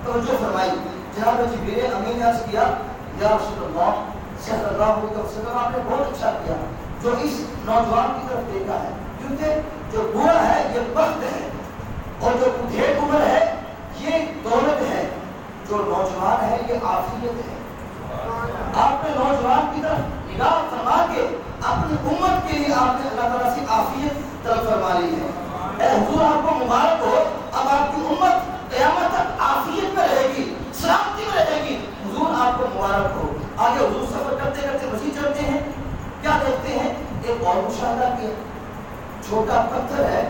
توجہ فرمائی. جناب جبریل امین نے عرض کیا یا رسول اللہ صلی اللہ علیہ وسلم آپ نے بہت اچھا کیا جو اس نوجوان کی طرف دیکھا ہے، کیونکہ جو بوڑھا ہے یہ بخت ہے اور جو ڈھیر عمر ہے یہ دولت ہے، جو نوجوان ہے یہ عافیت ہے. آپ نے نوجوان کی طرف نگاہ فرما کے اپنی امت کے لیے آپ نے اللہ تعالیٰ سے عافیت طلب فرما لی ہے. اے حضور آپ کو مبارک ہو، اب آپ کی امت قیامت تک عافیت میں رہے گی، سلامتی میں رہے گی. حضور آپ کو مبارک ہو. آگے حضور سفر کرتے کرتے مسیح چلتے ہیں، کیا دیکھتے ہیں؟ ایک اور مشاہدہ کیا، چھوٹا پتھر ہے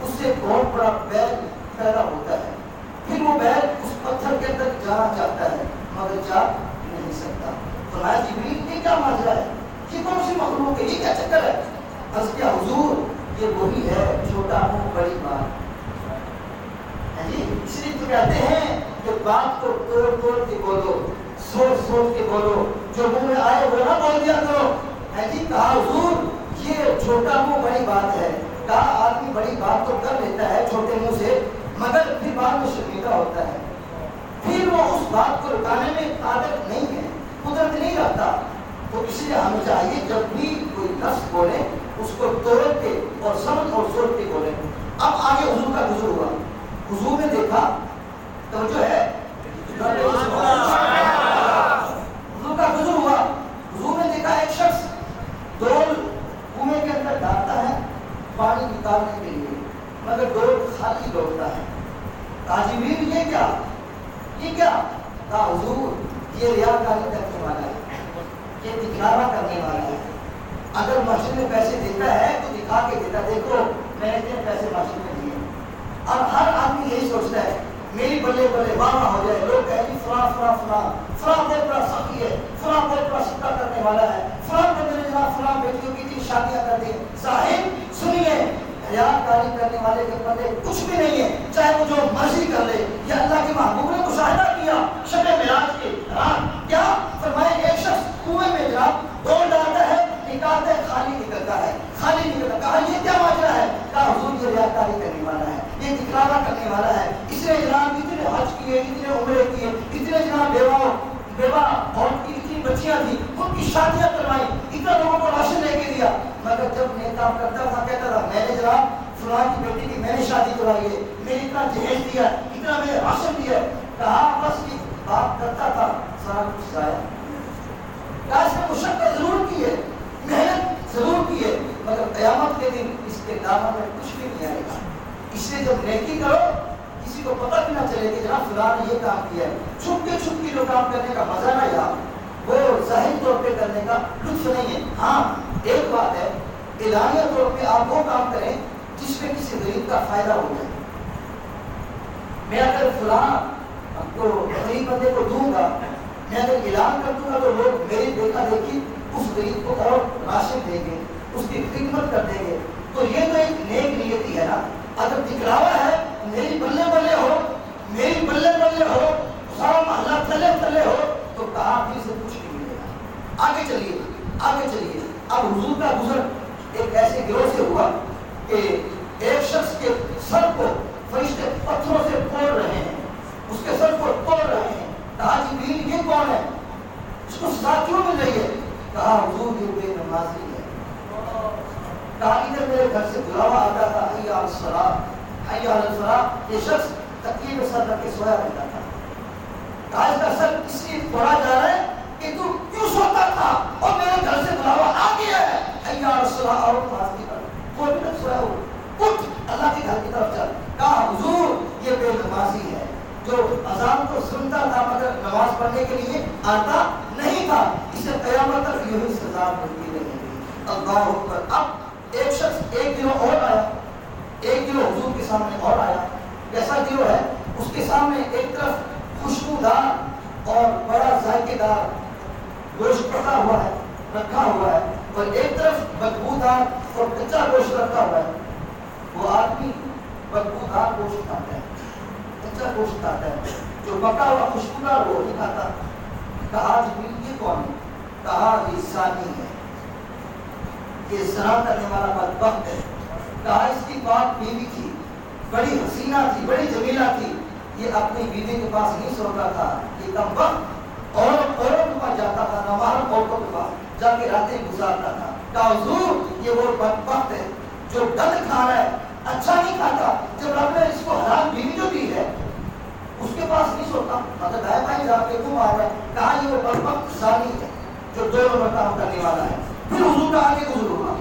اس سے بہت بڑا بیل پیدا ہوتا ہے. پھر وہ بیل اس پتھر کے اندر جانا چاہتا ہے مگر جا نہیں سکتا. فرمایا جبریل یہ کیا ماجرا ہے، یہ کون سی مخلوق ہے، یہ کیا چکر ہے؟ عرض کیا حضور یہ وہی ہے چھوٹا منہ بڑی بات. اس لیے تو کہتے ہیں کہ بات کو توڑ توڑ کے بولو، سوچ سوچ کے بولو، جو منہ میں آئے وہ نہ بول دیا کرو. کہا حضور یہ چھوٹا منہ بڑی بات ہے. کہا آدمی بڑی بات تو کر لیتا ہے چھوٹے منہ سے مگر پھر بعد میں شرمندہ ہوتا ہے، پھر وہ اس بات کو رکانے میں قادر نہیں ہے، قدرت نہیں رکھتا. تو اس لیے ہمیں چاہیے جب بھی کوئی لفظ بولے اس کو توڑ کے اور سمجھ اور سوچ کے بولے. اب آگے حضور کا گزر ہوا. حضور نے دیکھا تو جو ہے حضور کا گزر ہوا. حضور نے دیکھا ایک شخص ڈول کنویں کے اندر ڈالتا ہے پانی نکالنے کے لیے مگر ڈول خالی لوٹتا ہے. کہا جبریل یہ کیا، یہ کیا؟ کہا حضور یہ ریاکاری کرنے والا ہے، یہ دکھاوا کرنے والا ہے. اگر مسجد میں پیسے دیتا ہے تو دکھا کے دیتا، دیکھو میں نے اتنے پیسے مسجد میں دیے. اب ہر آدمی یہی سوچتا ہے میری بلے بلے واہ واہ ہو جائے، لوگ کہیں گے فلاں فلاں فلاں فلاں بہت بڑا سخی ہے، فلاں بہت بڑا صدقہ کرنے والا ہے، فلاں بندے نے جناب فلاں بیٹیوں کی 3 شادیاں کر دی. صاحب سنیے، ریاکاری کرنے والے کے پلے کچھ بھی نہیں ہے، چاہے وہ جو مرضی کر لے. یہ اللہ کے محبوب نے مشاہدہ کیا شب معراج کے رات. کیا فرمایا؟ ایک شخص کنویں میں جناب ڈول ڈالتا ہے، نکالتا ہے، خالی نکلتا ہے، خالی نکلتا. کہا یہ کیا ماجرا ہے؟ کہا حضور یہ ریاکاری کرنے والا ہے، یہ دکھلاوا کرنے والا ہے. اس نے جناب اتنے حج کیے، اتنے عمرے کیے، اتنے جناب بیوہ اور اتنی بچیاں تھیں ان کی شادیاں کروائی، اتنا لوگوں کو راشن لے کے دیا. مگر جب نیک کام کرتا تھا کہتا تھا میں نے جناب فلاں کی بیٹی کی میں نے شادی کروائی ہے، میں نے اتنا جہیز دیا، اتنا میں نے راشن دیا. کہا بس یہ بات کرتا تھا سارا کچھ ضائع. کہا اس نے مشقت ضرور کی ہے، محنت ضرور کی ہے مگر قیامت کے دن اس کے دامن میں کچھ بھی نہیں آئے گا. اس لیے جب نیکی کرو کسی کو پتہ بھی نہ چلے کہ جناب فلاں نے یہ کام کیا ہے. چھپ کے جو کام کرنے کا مزہ نہ یاد، وہ ظاہری طور پہ کرنے کا لطف نہیں ہے. ہاں ایک بات ہے، اعلانیہ طور پہ آپ وہ کام کریں جس میں کسی غریب کا فائدہ ہو جائے. میں اگر فلاں کو غریب بندے کو دوں گا، میں اگر اعلان کر دوں گا تو لوگ میری دیکھا دیکھی اس غریب کو اور راشن دیں گے، اس کی خدمت کر دیں گے. تو یہ تو ایک نیک نیتی ہے نا. اگر دکھلاوا ہے میری بلے بلے ہو، میری بلے بلے ہو، سارا محلہ تلے تلے ہو، تو کہا بھی سے کچھ نہیں ملے گا. آگے چلیے آگے چلیے. اب حضور کا گزر ایک ایسے گروہ سے ہوا کہ ایک شخص کے سر کو فرشتے پتھروں سے توڑ رہے ہیں، اس کے سر کو توڑ رہے ہیں. کہا جبریل یہ کون ہے، اس کو سزا کیوں مل رہی ہے؟ کہا حضور یہ بے نمازی ہے. کہا ادھر میرے گھر سے بلاوا آتا تھا حی علی الصلاۃ حی علی الفلاح. یہ شخص تکیے میں سر رکھ کے سویا رہتا تھا. کہا اس کا سر اس لیے توڑا جا رہا ہے کہ تو کیوں سوتا تھا اور میرے گھر سے بلاوا آ گیا ہے حی علی الصلاۃ اور نماز کی طرف. کوئی بھی نہ سویا ہو، اٹھ اللہ کے گھر کی طرف چل. کہا حضور یہ بے نمازی ہے جو اذان کو سنتا تھا مگر نماز پڑھنے کے لیے آتا نہیں تھا، اسے قیامت تک یہی سزا ملتی رہے گی. اللہ اکبر. اب ایک شخص ایک گروہ اور آیا، ایک گروہ حضور کے سامنے اور آیا. کیسا گروہ ہے؟ اس کے سامنے ایک طرف خوشبودار اور بڑا ذائقے دار گوشت پکا ہوا ہے، رکھا ہوا ہے، اور ایک طرف بدبودار اور کچا گوشت رکھا ہوا ہے. وہ آدمی بدبودار گوشت کھاتا ہے، کچا گوشت کھاتا ہے، جو پکا ہوا خوشبودار وہ نہیں کھاتا. کہا جبریل یہ کون ہے؟ کہا یہ زانی ہے، یہ زنا کرنے والا بدبخت ہے. کہا اس کی بات بیوی تھی، بڑی حسینہ تھی، بڑی جمیلہ تھی، یہ اپنی بیوی کے پاس نہیں سوتا تھا، یہ کم وقت عورتوں کے پاس جاتا تھا، نامحرم عورتوں کے پاس جا کے راتیں گزارتا تھا۔ کہا حضور یہ وہ بدبخت ہے جو گند کھا رہا ہے، اچھا نہیں کھاتا، جب رب نے اس کو حلال بیوی جو دی ہے اس کے پاس نہیں سوتا، مگر دائیں بائیں جا کے کیوں مار رہا ہے؟ کہا یہ وہ بدبخت زانی ہے جو دو نمبر کام کرنے والا ہے۔ پھر حضور کا آگے گزر ہوا۔